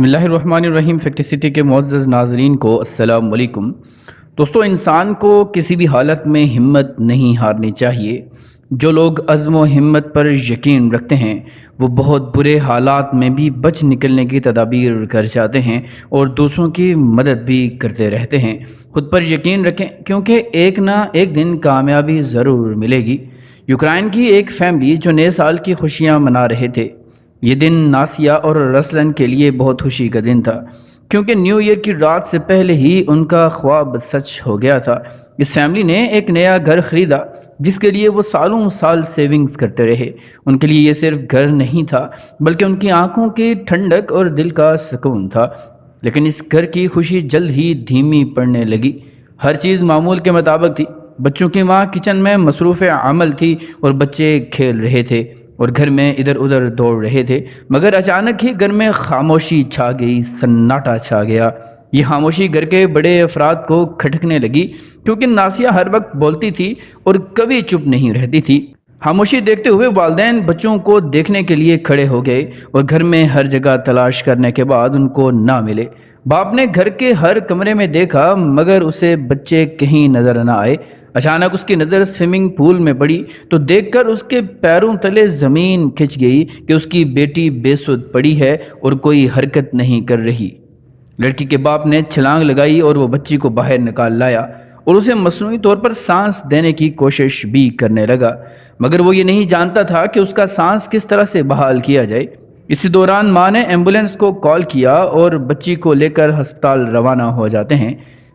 بسم اللہ الرحمن الرحیم۔ فیکٹ سٹی کے معزز ناظرین کو السلام علیکم۔ دوستو، انسان کو کسی بھی حالت میں ہمت نہیں ہارنی چاہیے۔ جو لوگ عزم و ہمت پر یقین رکھتے ہیں وہ بہت برے حالات میں بھی بچ نکلنے کی تدابیر کر جاتے ہیں اور دوسروں کی مدد بھی کرتے رہتے ہیں۔ خود پر یقین رکھیں، کیونکہ ایک نہ ایک دن کامیابی ضرور ملے گی۔ یوکرائن کی ایک فیملی جو نئے سال کی خوشیاں منا رہے تھے، یہ دن ناسیہ اور رسلن کے لیے بہت خوشی کا دن تھا، کیونکہ نیو ایئر کی رات سے پہلے ہی ان کا خواب سچ ہو گیا تھا۔ اس فیملی نے ایک نیا گھر خریدا جس کے لیے وہ سالوں سال سیونگز کرتے رہے۔ ان کے لیے یہ صرف گھر نہیں تھا، بلکہ ان کی آنکھوں کی ٹھنڈک اور دل کا سکون تھا۔ لیکن اس گھر کی خوشی جلد ہی دھیمی پڑنے لگی۔ ہر چیز معمول کے مطابق تھی۔ بچوں کی ماں کچن میں مصروف عمل تھی اور بچے کھیل رہے تھے اور گھر میں ادھر ادھر دوڑ رہے تھے، مگر اچانک ہی گھر میں خاموشی چھا گئی، سناٹا چھا گیا۔ یہ خاموشی گھر کے بڑے افراد کو کھٹکنے لگی، کیونکہ ناسیہ ہر وقت بولتی تھی اور کبھی چپ نہیں رہتی تھی۔ خاموشی دیکھتے ہوئے والدین بچوں کو دیکھنے کے لیے کھڑے ہو گئے اور گھر میں ہر جگہ تلاش کرنے کے بعد ان کو نہ ملے۔ باپ نے گھر کے ہر کمرے میں دیکھا، مگر اسے بچے کہیں نظر نہ آئے۔ اچانک اس کی نظر سوئمنگ پول میں پڑی تو دیکھ کر اس کے پیروں تلے زمین کھنچ گئی کہ اس کی بیٹی بے سود پڑی ہے اور کوئی حرکت نہیں کر رہی۔ لڑکی کے باپ نے چھلانگ لگائی اور وہ بچی کو باہر نکال لایا اور اسے مصنوعی طور پر سانس دینے کی کوشش بھی کرنے لگا، مگر وہ یہ نہیں جانتا تھا کہ اس کا سانس کس طرح سے بحال کیا جائے۔ اسی دوران ماں نے ایمبولینس کو کال کیا اور بچی کو لے کر ہسپتال روانہ ہو جاتے ہیں۔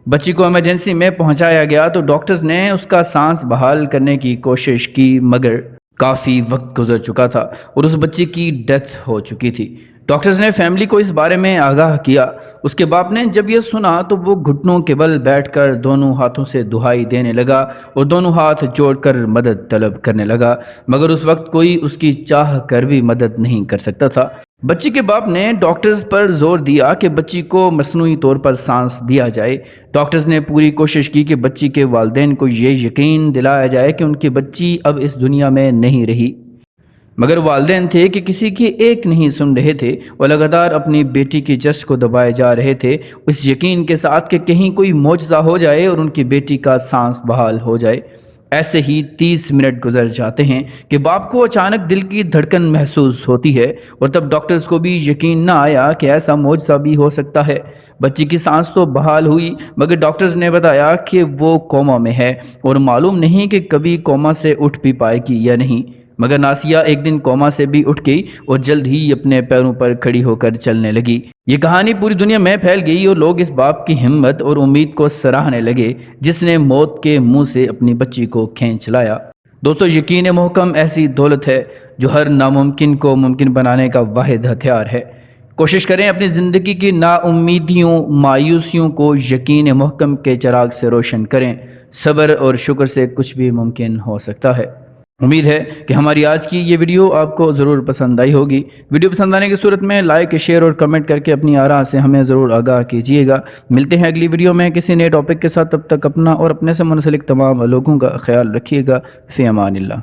بچی کو ایمرجنسی میں پہنچایا گیا تو ڈاکٹرز نے اس کا سانس بحال کرنے کی کوشش کی، مگر کافی وقت گزر چکا تھا اور اس بچی کی ڈیتھ ہو چکی تھی۔ ڈاکٹرز نے فیملی کو اس بارے میں آگاہ کیا۔ اس کے باپ نے جب یہ سنا تو وہ گھٹنوں کے بل بیٹھ کر دونوں ہاتھوں سے دہائی دینے لگا اور دونوں ہاتھ جوڑ کر مدد طلب کرنے لگا، مگر اس وقت کوئی اس کی چاہ کر بھی مدد نہیں کر سکتا تھا۔ بچی کے باپ نے ڈاکٹرز پر زور دیا کہ بچی کو مصنوعی طور پر سانس دیا جائے۔ ڈاکٹرز نے پوری کوشش کی کہ بچی کے والدین کو یہ یقین دلایا جائے کہ ان کی بچی اب اس دنیا میں نہیں رہی، مگر والدین تھے کہ کسی کی ایک نہیں سن رہے تھے۔ وہ لگاتار اپنی بیٹی کی چسٹ کو دبائے جا رہے تھے، اس یقین کے ساتھ کہ کہیں کوئی معجزہ ہو جائے اور ان کی بیٹی کا سانس بحال ہو جائے۔ ایسے ہی 30 منٹ گزر جاتے ہیں کہ باپ کو اچانک دل کی دھڑکن محسوس ہوتی ہے اور تب ڈاکٹرز کو بھی یقین نہ آیا کہ ایسا معجزہ بھی ہو سکتا ہے۔ بچی کی سانس تو بحال ہوئی، مگر ڈاکٹرز نے بتایا کہ وہ کوما میں ہے اور معلوم نہیں کہ کبھی کوما سے اٹھ بھی پائے گی یا نہیں۔ مگر ناسیہ ایک دن کوما سے بھی اٹھ گئی اور جلد ہی اپنے پیروں پر کھڑی ہو کر چلنے لگی۔ یہ کہانی پوری دنیا میں پھیل گئی اور لوگ اس باپ کی ہمت اور امید کو سراہنے لگے جس نے موت کے منہ سے اپنی بچی کو کھینچ لایا۔ دوستو، یقین محکم ایسی دولت ہے جو ہر ناممکن کو ممکن بنانے کا واحد ہتھیار ہے۔ کوشش کریں اپنی زندگی کی نا امیدیوں، مایوسیوں کو یقین محکم کے چراغ سے روشن کریں۔ صبر اور شکر سے کچھ بھی ممکن ہو سکتا ہے۔ امید ہے کہ ہماری آج کی یہ ویڈیو آپ کو ضرور پسند آئی ہوگی۔ ویڈیو پسند آنے کی صورت میں لائک، شیئر اور کمنٹ کر کے اپنی آراء سے ہمیں ضرور آگاہ کیجیے گا۔ ملتے ہیں اگلی ویڈیو میں کسی نئے ٹاپک کے ساتھ، تب تک اپنا اور اپنے سے منسلک تمام لوگوں کا خیال رکھیے گا۔ فی امان اللہ۔